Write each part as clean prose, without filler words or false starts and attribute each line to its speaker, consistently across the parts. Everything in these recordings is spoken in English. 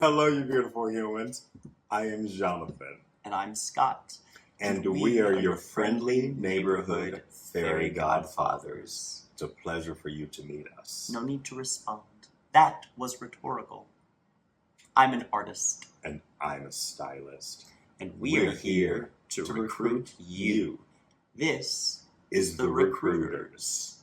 Speaker 1: Hello, you beautiful humans. I am Jeanathan.
Speaker 2: And I'm Scott.
Speaker 1: And we are your friendly neighborhood fairy godfathers. It's a pleasure for you to meet us.
Speaker 2: No need to respond. That was rhetorical. I'm an artist.
Speaker 1: And I'm a stylist.
Speaker 2: And we're here to recruit you. This
Speaker 1: is the Recruiters.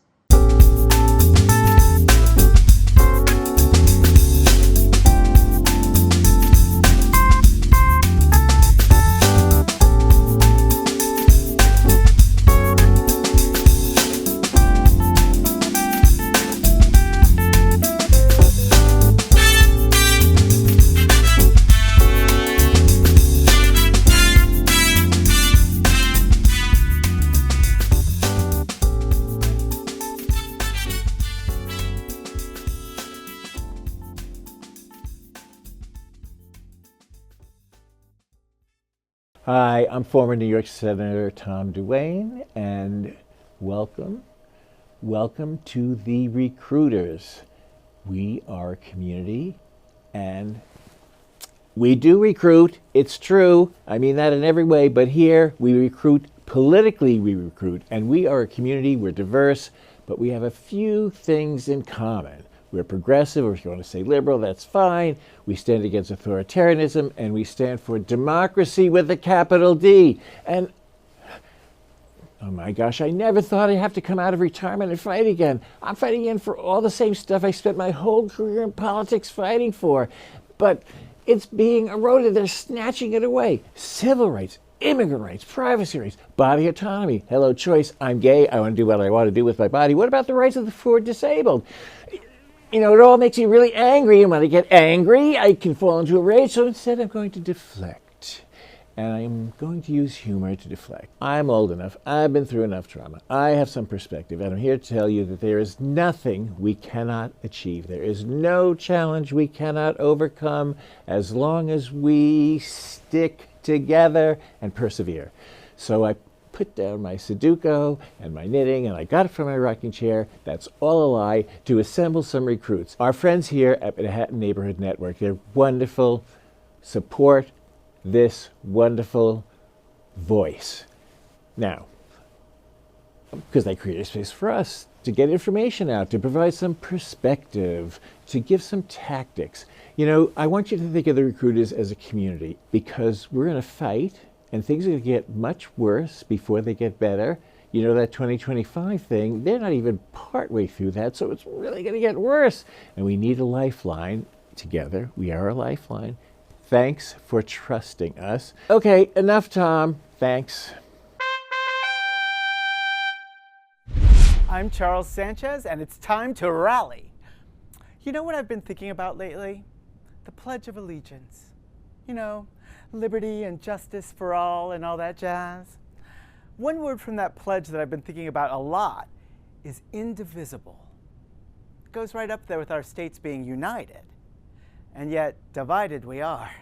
Speaker 3: Hi, I'm former New York Senator Tom Duane, and welcome to the Recruiters. We are a community, and we do recruit. It's true. I mean that in every way, but here we recruit politically. We recruit, and we are a community. We're diverse, but we have a few things in common. We're progressive, or if you want to say liberal, that's fine. We stand against authoritarianism, and we stand for democracy with a capital D. And, oh my gosh, I never thought I'd have to come out of retirement and fight again. I'm fighting again for all the same stuff I spent my whole career in politics fighting for. But it's being eroded. They're snatching it away. Civil rights, immigrant rights, privacy rights, body autonomy. Hello, choice. I'm gay. I want to do what I want to do with my body. What about the rights of the poor disabled? You know, it all makes me really angry, and when I get angry, I can fall into a rage, so instead I'm going to deflect. And I'm going to use humor to deflect. I'm old enough, I've been through enough trauma, I have some perspective, and I'm here to tell you that there is nothing we cannot achieve. There is no challenge we cannot overcome as long as we stick together and persevere. So I put down my Sudoku and my knitting, and I got it from my rocking chair. That's all a lie, to assemble some recruits. Our friends here at Manhattan Neighborhood Network, they're wonderful. Support this wonderful voice. Now, because they create a space for us to get information out, to provide some perspective, to give some tactics. You know, I want you to think of the Recruiters as a community, because we're in a fight, and things are going to get much worse before they get better. You know, that 2025 thing, they're not even partway through that, so it's really going to get worse. And we need a lifeline. Together, we are a lifeline. Thanks for trusting us. Okay, enough, Tom. Thanks.
Speaker 4: I'm Charles Sanchez, and it's time to rally. You know what I've been thinking about lately? The Pledge of Allegiance. You know, liberty and justice for all and all that jazz. One word from that pledge that I've been thinking about a lot is indivisible. It goes right up there with our states being united. And yet, divided we are.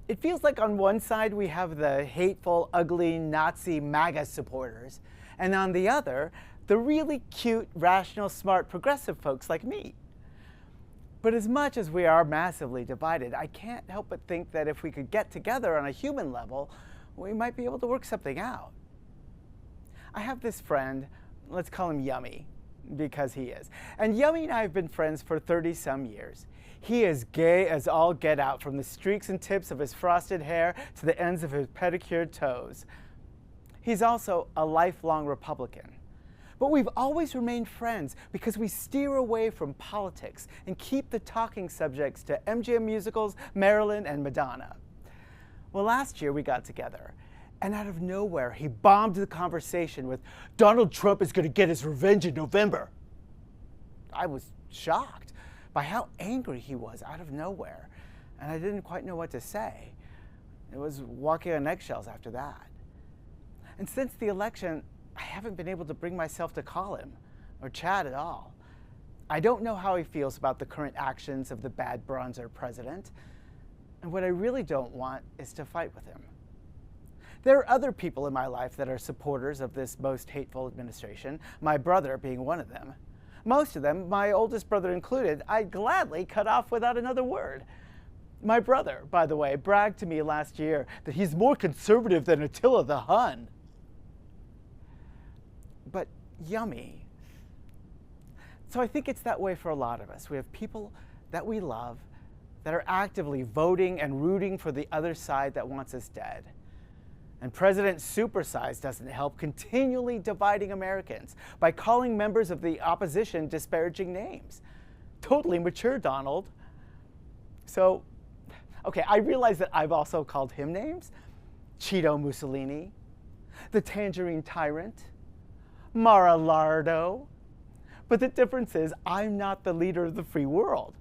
Speaker 4: It feels like on one side we have the hateful, ugly, Nazi MAGA supporters, and on the other, the really cute, rational, smart, progressive folks like me. But as much as we are massively divided, I can't help but think that if we could get together on a human level, we might be able to work something out. I have this friend, let's call him Yummy, because he is. And Yummy and I have been friends for 30-some years. He is gay as all get out, from the streaks and tips of his frosted hair to the ends of his pedicured toes. He's also a lifelong Republican. But we've always remained friends because we steer away from politics and keep the talking subjects to MGM musicals, Marilyn, and Madonna. Well, last year we got together, and out of nowhere he bombed the conversation with, "Donald Trump is going to get his revenge in November." I was shocked by how angry he was out of nowhere, and I didn't quite know what to say. It was walking on eggshells after that. And since the election, I haven't been able to bring myself to call him or chat at all. I don't know how he feels about the current actions of the bad bronzer president. And what I really don't want is to fight with him. There are other people in my life that are supporters of this most hateful administration, my brother being one of them. Most of them, my oldest brother included, I'd gladly cut off without another word. My brother, by the way, bragged to me last year that he's more conservative than Attila the Hun. But yummy. So I think it's that way for a lot of us. We have people that we love that are actively voting and rooting for the other side that wants us dead. And President Supersize doesn't help, continually dividing Americans by calling members of the opposition disparaging names. Totally mature, Donald. So, okay, I realize that I've also called him names. Cheeto Mussolini, the Tangerine Tyrant, Mar-a-Lardo. But the difference is I'm not the leader of the free world.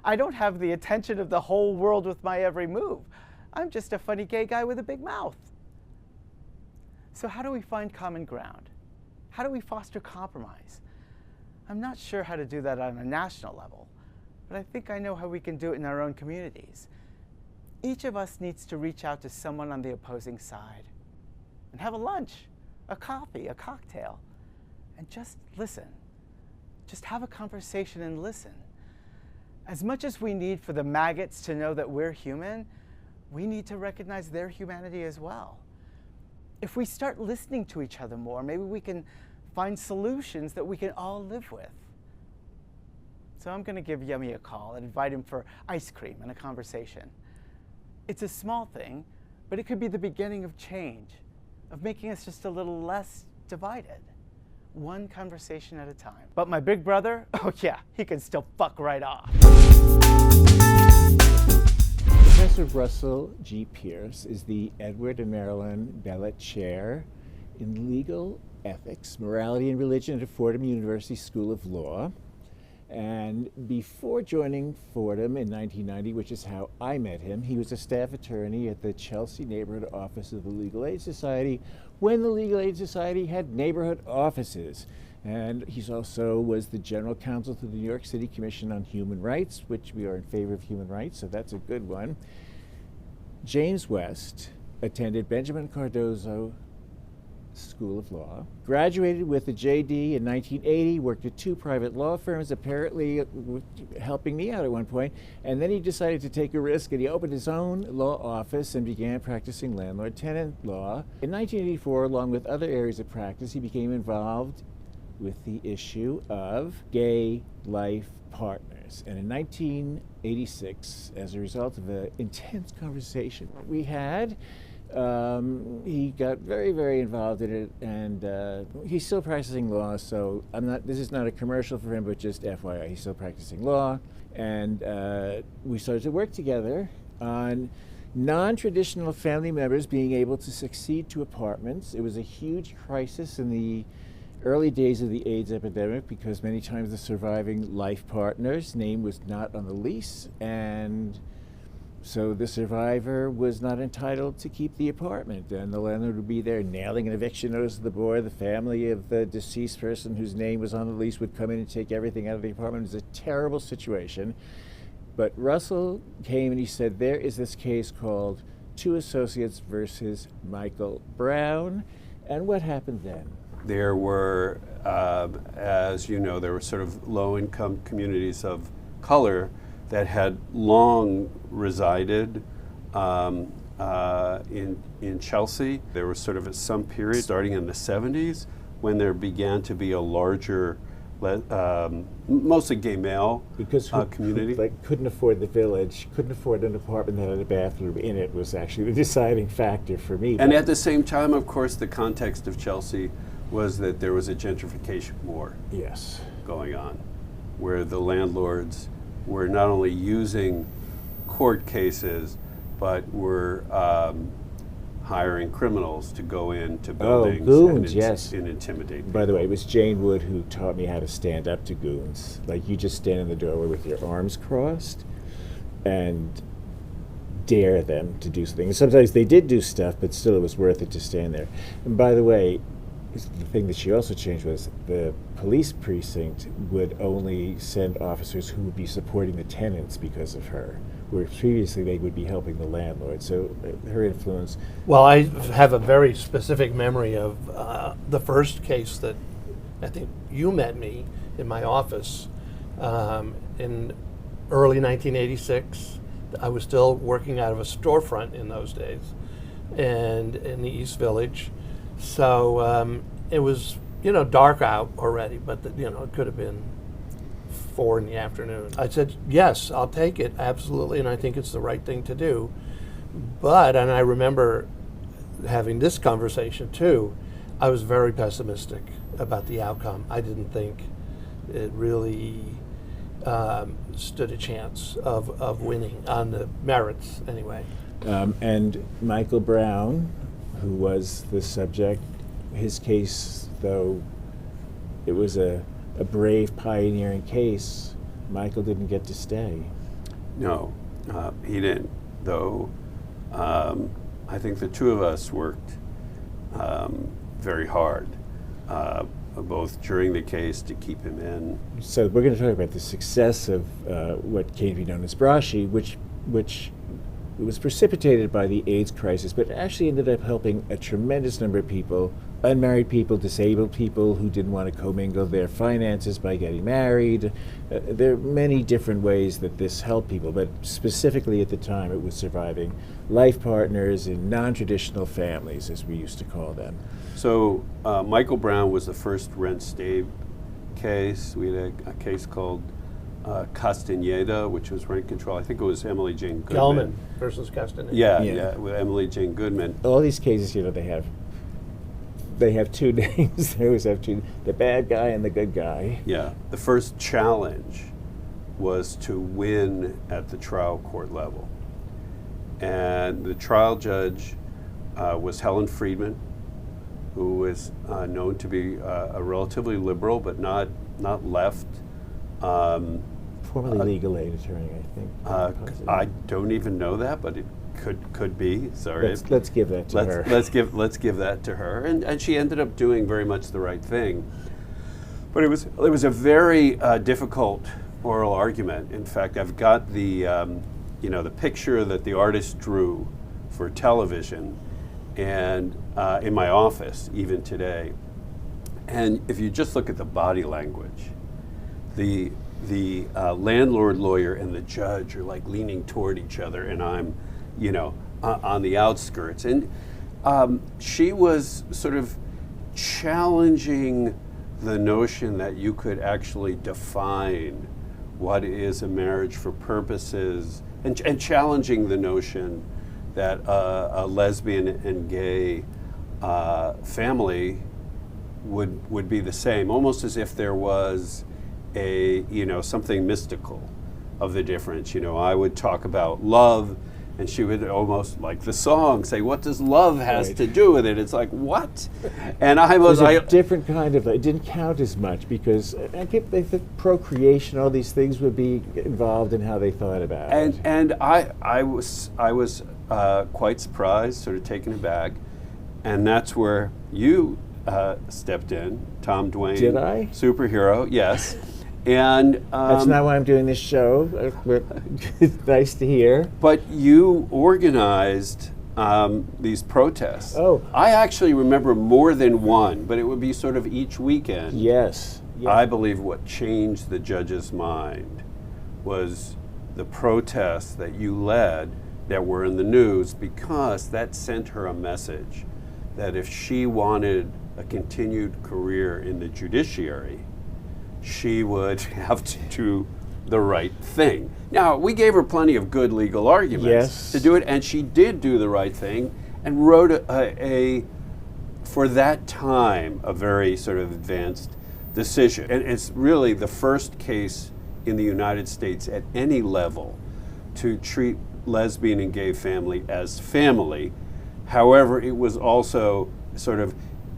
Speaker 4: I don't have the attention of the whole world with my every move. I'm just a funny gay guy with a big mouth. So how do we find common ground? How do we foster compromise? I'm not sure how to do that on a national level, but I think I know how we can do it in our own communities. Each of us needs to reach out to someone on the opposing side and have a lunch, a coffee, a cocktail, and just listen. Just have a conversation and listen. As much as we need for the maggots to know that we're human, we need to recognize their humanity as well. If we start listening to each other more, maybe we can find solutions that we can all live with. So I'm going to give Yummy a call and invite him for ice cream and a conversation. It's a small thing, but it could be the beginning of change, of making us just a little less divided. One conversation at a time. But my big brother, oh yeah, he can still fuck right off.
Speaker 3: Professor Russell G. Pearce is the Edward and Marilyn Bellett Chair in Legal Ethics, Morality and Religion at Fordham University School of Law. And before joining Fordham in 1990, which is how I met him, he was a staff attorney at the Chelsea Neighborhood Office of the Legal Aid Society when the Legal Aid Society had neighborhood offices. And he also was the general counsel to the New York City Commission on Human Rights, which we are in favor of human rights, so that's a good one. James West attended Benjamin Cardozo School of Law, graduated with a JD in 1980, worked at 2 private law firms, apparently helping me out at one point, and then he decided to take a risk and he opened his own law office and began practicing landlord-tenant law. In 1984, along with other areas of practice, he became involved with the issue of gay life partners. And in 1986, as a result of an intense conversation we had, he got very, very involved in it, and he's still practicing law, so this is not a commercial for him, but just FYI, he's still practicing law. And we started to work together on non-traditional family members being able to succeed to apartments. It was a huge crisis in the early days of the AIDS epidemic because many times the surviving life partner's name was not on the lease, and so the survivor was not entitled to keep the apartment, and the landlord would be there nailing an eviction notice to the board. The family of the deceased person whose name was on the lease would come in and take everything out of the apartment. It was a terrible situation. But Russell came and he said, there is this case called Two Associates versus Michael Brown. And what happened then?
Speaker 5: There were, as you know, there were sort of low-income communities of color that had long resided in Chelsea. There was sort of at some period, starting in the 70s, when there began to be a larger, mostly gay male community.
Speaker 3: Who couldn't afford the village, couldn't afford an apartment that had a bathroom in it was actually the deciding factor for me.
Speaker 5: And at the same time, of course, the context of Chelsea was that there was a gentrification war going on, where the landlords were not only using court cases, but were hiring criminals to go into buildings and intimidate people.
Speaker 3: By the way, it was Jane Wood who taught me how to stand up to goons. Like, you just stand in the doorway with your arms crossed and dare them to do something. And sometimes they did do stuff, but still it was worth it to stand there. And by the way, the thing that she also changed was the police precinct would only send officers who would be supporting the tenants because of her, where previously they would be helping the landlord. So her influence.
Speaker 6: Well, I have a very specific memory of the first case that I think you met me in my office in early 1986. I was still working out of a storefront in those days, and in the East Village. So it was, dark out already, but it could have been 4 in the afternoon. I said, yes, I'll take it, absolutely, and I think it's the right thing to do. But, and I remember having this conversation too, I was very pessimistic about the outcome. I didn't think it really stood a chance of winning on the merits anyway.
Speaker 3: And Michael Brown, who was the subject, his case, though it was a brave, pioneering case, Michael didn't get to stay.
Speaker 5: No, he didn't, though I think the two of us worked very hard, both during the case to keep him in.
Speaker 3: So we're going to talk about the success of what came to be known as Braschi, which was precipitated by the AIDS crisis, but actually ended up helping a tremendous number of people, unmarried people, disabled people who didn't want to commingle their finances by getting married. There are many different ways that this helped people, but specifically at the time it was surviving life partners in non-traditional families, as we used to call them.
Speaker 5: So Michael Brown was the first rent-stave case. We had a case called Castaneda, which was rent control. I think it was Emily Jane Goodman.
Speaker 6: Gelman versus Castaneda.
Speaker 5: Yeah, with Emily Jane Goodman.
Speaker 3: All these cases, they have two names. They always have two, the bad guy and the good guy.
Speaker 5: Yeah, the first challenge was to win at the trial court level. And the trial judge was Helen Friedman, who was known to be a relatively liberal, but not left.
Speaker 3: Formerly legal aid attorney, I think.
Speaker 5: I don't even know that, but it could be. Sorry.
Speaker 3: Let's give that to her.
Speaker 5: Let's give that to her, and she ended up doing very much the right thing. But it was a very difficult oral argument. In fact, I've got the the picture that the artist drew for television, and in my office even today. And if you just look at the body language, the landlord lawyer and the judge are like leaning toward each other, and I'm, on the outskirts. And she was sort of challenging the notion that you could actually define what is a marriage for purposes, and challenging the notion that a lesbian and gay family would be the same, almost as if there was something mystical of the difference. I would talk about love, and she would almost, like the song, say, "What does love has to do with it?" It's like, what? And I was
Speaker 3: a different kind of, it didn't count as much because they think procreation, all these things would be involved in how they thought about it.
Speaker 5: And I was quite surprised, sort of taken aback, and that's where you stepped in, Tom Duane.
Speaker 3: Did I?
Speaker 5: Superhero, yes. And
Speaker 3: that's not why I'm doing this show. It's nice to hear.
Speaker 5: But you organized these protests.
Speaker 3: Oh.
Speaker 5: I actually remember more than one, but it would be sort of each weekend.
Speaker 3: Yes.
Speaker 5: I believe what changed the judge's mind was the protests that you led that were in the news, because that sent her a message that if she wanted a continued career in the judiciary, she would have to do the right thing. Now, we gave her plenty of good legal arguments to do it, and she did do the right thing and wrote for that time, a very sort of advanced decision. And it's really the first case in the United States at any level to treat lesbian and gay family as family. However, it was also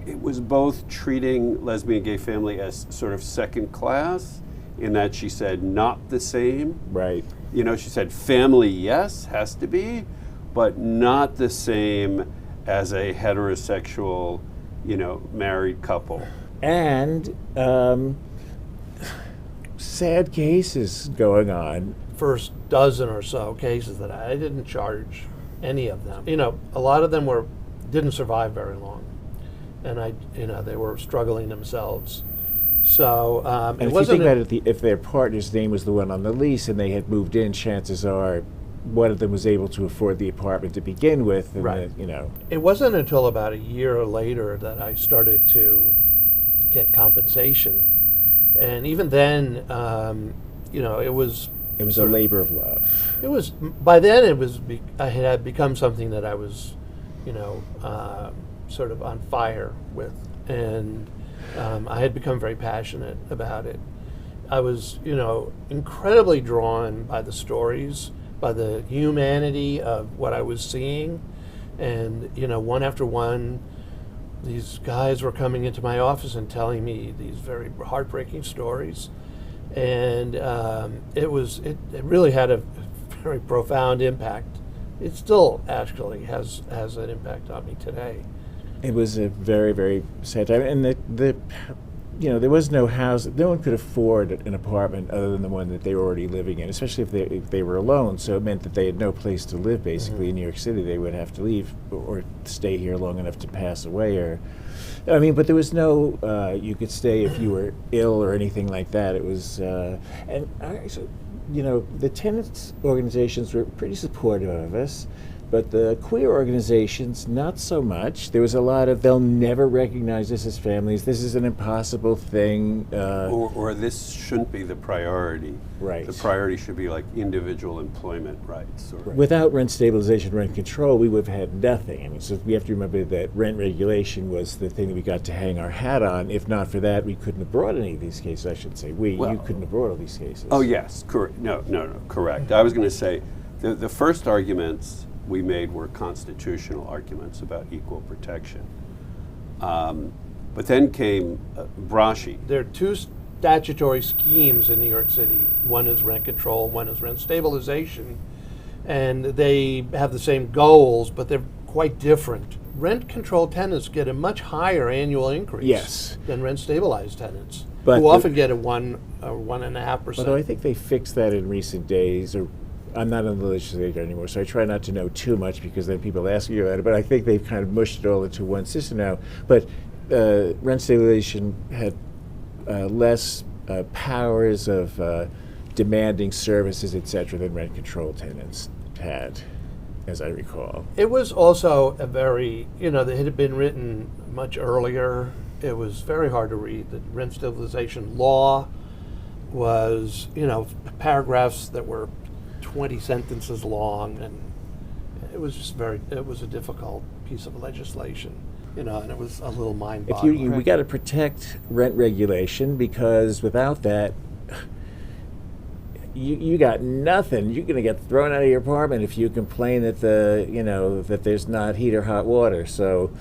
Speaker 5: it was both treating lesbian and gay family as sort of second class, in that she said not the same.
Speaker 3: Right.
Speaker 5: She said family, yes, has to be, but not the same as a heterosexual, married couple.
Speaker 3: And sad cases going on.
Speaker 6: First dozen or so cases that I didn't charge any of them. A lot of them didn't survive very long. And they were struggling themselves. So
Speaker 3: and if you think about it, if their partner's name was the one on the lease and they had moved in, chances are one of them was able to afford the apartment to begin with, and
Speaker 6: Right.
Speaker 3: you know.
Speaker 6: It wasn't until about a year later that I started to get compensation, and even then, it was.
Speaker 3: It was a labor of love.
Speaker 6: It was by then. I had become something that I was, sort of on fire with, and I had become very passionate about it. I was, incredibly drawn by the stories, by the humanity of what I was seeing, and one after one, these guys were coming into my office and telling me these very heartbreaking stories, and it really had a very profound impact. It still actually has an impact on me today.
Speaker 3: It was a very, very sad time, and there was no house. No one could afford an apartment other than the one that they were already living in, especially if they were alone. So it meant that they had no place to live. Basically, in New York City, they would have to leave or stay here long enough to pass away. But there was no. You could stay if you were ill or anything like that. It was, the tenants organizations were pretty supportive of us. But the queer organizations, not so much. There was a lot of, they'll never recognize us as families. This is an impossible thing.
Speaker 5: Or this shouldn't be the priority.
Speaker 3: Right.
Speaker 5: The priority should be like individual employment rights. Or
Speaker 3: Without rent stabilization, rent control, we would have had nothing. I mean, so we have to remember that rent regulation was the thing that we got to hang our hat on. If not for that, we couldn't have brought any of these cases. I should say you couldn't have brought all these cases.
Speaker 5: Oh, yes, correct. No, correct. I was going to say the first arguments we made were constitutional arguments about equal protection. But then came Braschi.
Speaker 6: There are two statutory schemes in New York City. One is rent control, one is rent stabilization. And they have the same goals, but they're quite different. Rent control tenants get a much higher annual increase than rent stabilized tenants, who often get a 1 or 1.5%.
Speaker 3: Although I think they fixed that in recent days, I'm not in the legislature anymore, so I try not to know too much because then people ask you about it, but I think they've kind of mushed it all into one system now. But rent stabilization had less powers of demanding services, et cetera, than rent control tenants had, as I recall.
Speaker 6: It was also a very, it had been written much earlier. It was very hard to read. The rent stabilization law was, paragraphs that were 20 sentences long, and it was just it was a difficult piece of legislation, and it was a little mind-boggling.
Speaker 3: We got to protect rent regulation, because without that, you got nothing. You're going to get thrown out of your apartment if you complain that that there's not heat or hot water. So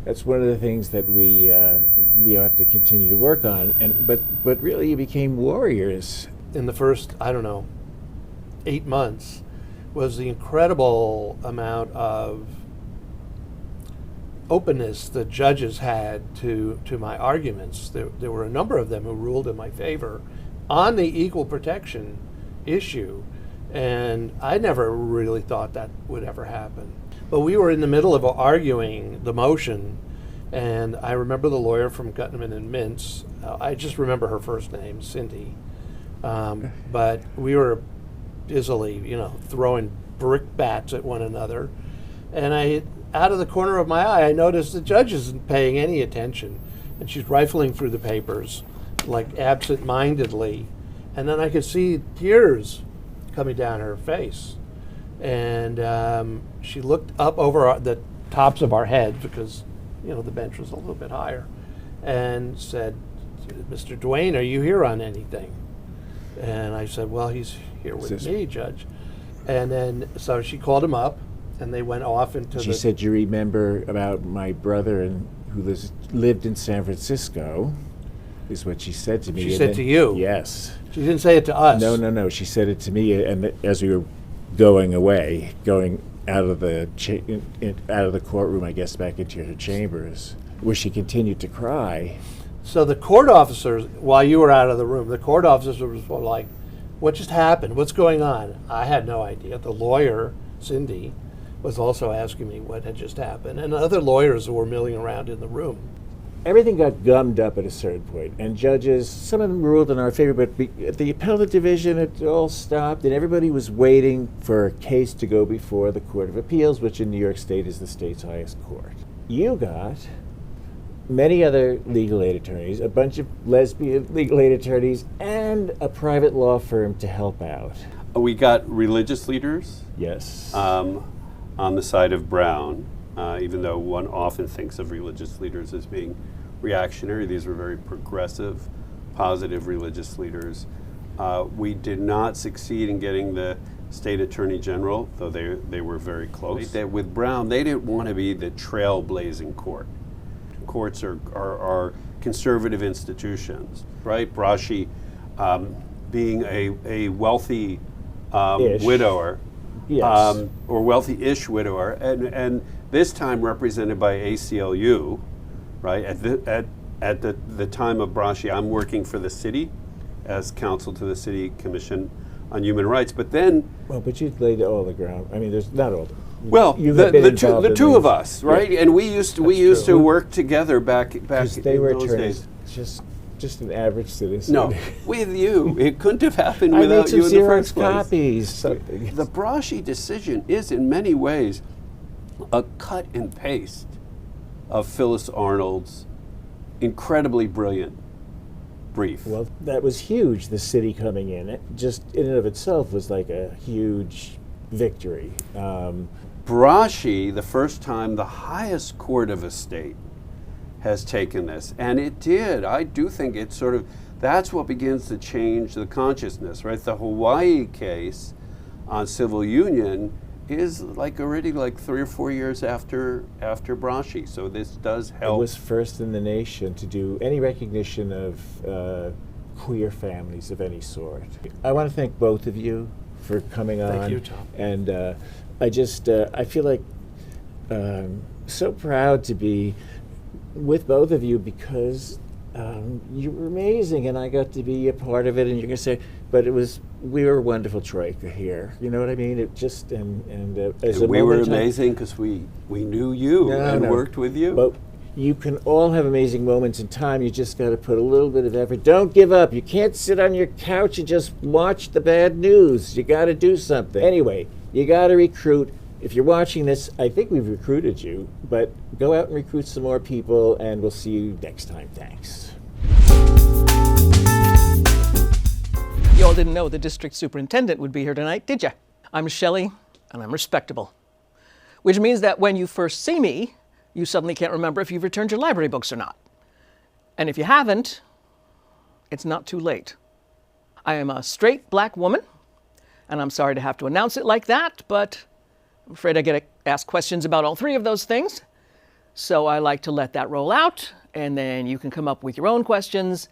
Speaker 3: that's one of the things that we have to continue to work on. But really, you became warriors
Speaker 6: in the first 8 months. Was the incredible amount of openness the judges had to my arguments. There were a number of them who ruled in my favor on the equal protection issue, and I never really thought that would ever happen. But we were in the middle of arguing the motion, and I remember the lawyer from Gutman and Mintz. I just remember her first name, Cindy. But we were busily, throwing brickbats at one another. And out of the corner of my eye, I noticed the judge isn't paying any attention. And she's rifling through the papers, like absent-mindedly. And then I could see tears coming down her face. And she looked up over the tops of our heads, because, the bench was a little bit higher, and said, "Mr. Duane, are you here on anything?" And I said, "Well, he's here with me, Judge." And then, so she called him up, and they went off into
Speaker 3: She said, "You remember about my brother who lived in San Francisco," is what she said to me.
Speaker 6: She said to you?
Speaker 3: Yes.
Speaker 6: She didn't say it to us.
Speaker 3: No. She said it to me, and as we were going out of the courtroom, I guess, back into her chambers, where she continued to cry.
Speaker 6: So the court officers, while you were out of the room, the court officers were like, "What just happened? What's going on?" I had no idea. The lawyer, Cindy, was also asking me what had just happened, and other lawyers were milling around in the room.
Speaker 3: everything got gummed up at a certain point, and judges, some of them ruled in our favor, but at the appellate division, it all stopped, and everybody was waiting for a case to go before the Court of Appeals, which in New York State is the state's highest court. You got many other legal aid attorneys, a bunch of lesbian legal aid attorneys, and a private law firm to help out.
Speaker 5: We got religious leaders.
Speaker 3: Yes.
Speaker 5: On the side of Brown, even though one often thinks of religious leaders as being reactionary. These were very progressive, positive religious leaders. We did not succeed in getting the state attorney general, though they were very close. With Brown, they didn't want to be the trailblazing court. Courts are conservative institutions, right? Braschi, being a wealthy widower,
Speaker 3: yes.
Speaker 5: Or wealthy-ish widower, and this time represented by ACLU, right? At the time of Braschi, I'm working for the city as counsel to the City Commission on Human Rights, but then...
Speaker 3: Well, but you've laid all the ground. I mean, there's not all the...
Speaker 5: Well, the two of us, right? Yeah. And we used to work together back in those days.
Speaker 3: Just an average citizen.
Speaker 5: No, with you, it couldn't have happened
Speaker 3: I
Speaker 5: without
Speaker 3: made some
Speaker 5: you in the
Speaker 3: Xerox
Speaker 5: first place.
Speaker 3: copies.
Speaker 5: The Braschi decision is, in many ways, a cut and paste of Phyllis Arnold's incredibly brilliant brief.
Speaker 3: Well, that was huge. The city coming in, it just in and of itself was like a huge victory.
Speaker 5: Braschi, the first time the highest court of a state has taken this, and it did. I do think it's sort of, that's what begins to change the consciousness, right? The Hawaii case on civil union is already 3 or 4 years after Braschi, so this does help.
Speaker 3: It was first in the nation to do any recognition of queer families of any sort. I want to thank both of you for coming on.
Speaker 6: Thank you, Tom.
Speaker 3: And I feel like so proud to be with both of you because you were amazing, and I got to be a part of it. And you're going to say, but we were a wonderful troika here. You know what I mean? It just and
Speaker 5: we were amazing because we knew you and worked with you.
Speaker 3: But you can all have amazing moments in time. You just got to put a little bit of effort. Don't give up. You can't sit on your couch and just watch the bad news. You got to do something. Anyway, you got to recruit. If you're watching this, I think we've recruited you, but go out and recruit some more people, and we'll see you next time. Thanks.
Speaker 7: You all didn't know the district superintendent would be here tonight, did you? I'm Shelly, and I'm respectable. Which means that when you first see me, you suddenly can't remember if you've returned your library books or not. And if you haven't, it's not too late. I am a straight black woman, and I'm sorry to have to announce it like that, but I'm afraid I get asked questions about all three of those things. So I like to let that roll out, and then you can come up with your own questions,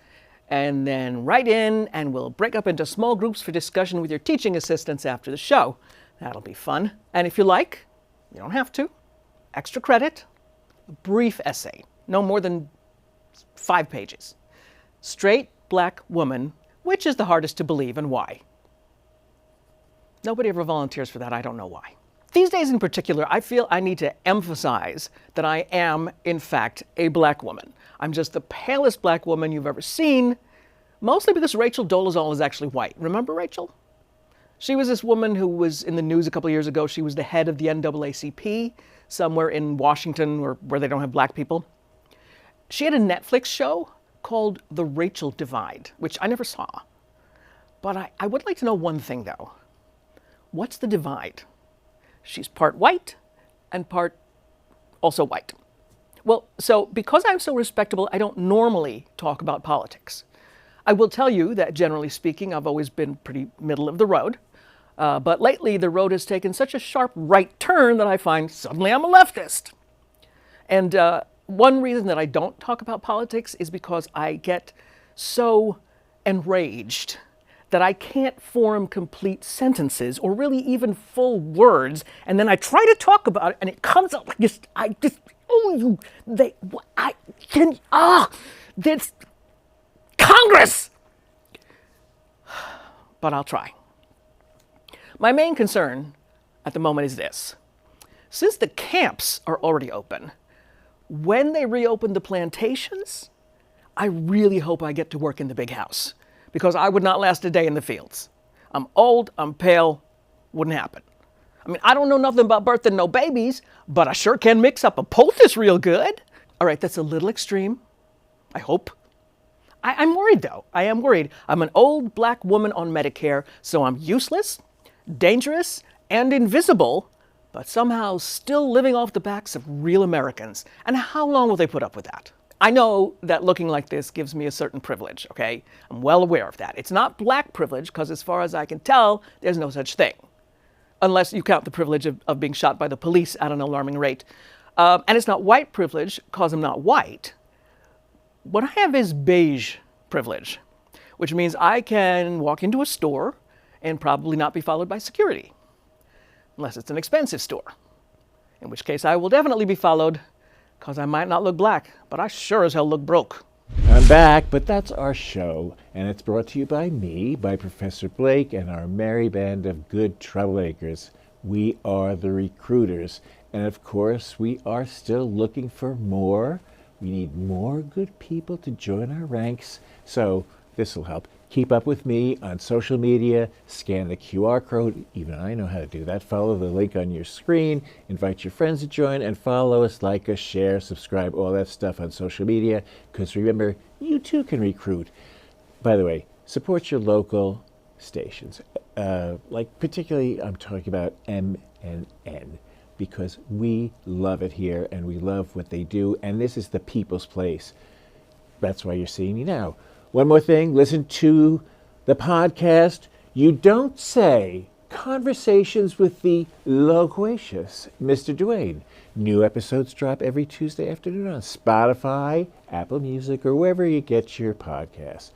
Speaker 7: and then write in, and we'll break up into small groups for discussion with your teaching assistants after the show. That'll be fun. And if you like, you don't have to, extra credit, a brief essay, no more than 5 pages. Straight black woman, which is the hardest to believe and why? Nobody ever volunteers for that. I don't know why. These days in particular, I feel I need to emphasize that I am, in fact, a black woman. I'm just the palest black woman you've ever seen, mostly because Rachel Dolezal is actually white. Remember Rachel? She was this woman who was in the news a couple of years ago. She was the head of the NAACP, somewhere in Washington where they don't have black people. She had a Netflix show called The Rachel Divide, which I never saw. But I would like to know one thing, though. What's the divide? She's part white and part also white. Well, so because I'm so respectable, I don't normally talk about politics. I will tell you that generally speaking, I've always been pretty middle of the road. But lately, the road has taken such a sharp right turn that I find suddenly I'm a leftist. And one reason that I don't talk about politics is because I get so enraged that I can't form complete sentences or really even full words, and then I try to talk about it, and it comes out like this. That's Congress! But I'll try. My main concern at the moment is this. Since the camps are already open, when they reopen the plantations, I really hope I get to work in the big house, because I would not last a day in the fields. I'm old, I'm pale, wouldn't happen. I mean, I don't know nothing about birthing no babies, but I sure can mix up a poultice real good. All right, that's a little extreme, I hope. I'm worried, though. I am worried. I'm an old black woman on Medicare, so I'm useless, dangerous, and invisible, but somehow still living off the backs of real Americans. And how long will they put up with that? I know that looking like this gives me a certain privilege, okay? I'm well aware of that. It's not black privilege, because as far as I can tell, there's no such thing. Unless you count the privilege of being shot by the police at an alarming rate. And it's not white privilege, because I'm not white. What I have is beige privilege, which means I can walk into a store and probably not be followed by security, unless it's an expensive store, in which case I will definitely be followed, because I might not look black, but I sure as hell look broke.
Speaker 3: I'm back, but that's our show, and it's brought to you by me, by Professor Blake, and our merry band of good troublemakers. We are the recruiters, and of course, we are still looking for more. We need more good people to join our ranks, so this will help. Keep up with me on social media, scan the QR code, even I know how to do that. Follow the link on your screen, invite your friends to join, and follow us, like us, share, subscribe, all that stuff on social media, because remember, you too can recruit. By the way, support your local stations. Like particularly, I'm talking about MNN, because we love it here, and we love what they do, and this is the people's place. That's why you're seeing me now. One more thing, listen to the podcast You Don't Say, Conversations with the Loquacious Mr. Duane. New episodes drop every Tuesday afternoon on Spotify, Apple Music, or wherever you get your podcasts.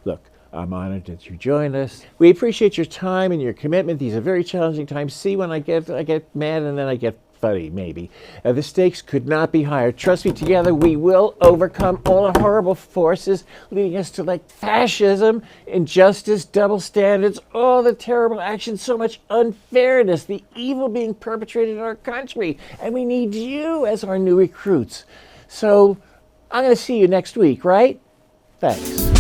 Speaker 3: Look, I'm honored that you joined us. We appreciate your time and your commitment. These are very challenging times. See, when I get mad and then I get funny, maybe. The stakes could not be higher. Trust me, together we will overcome all the horrible forces leading us to like fascism, injustice, double standards, all the terrible actions, so much unfairness, the evil being perpetrated in our country. And we need you as our new recruits. So I'm going to see you next week, right? Thanks.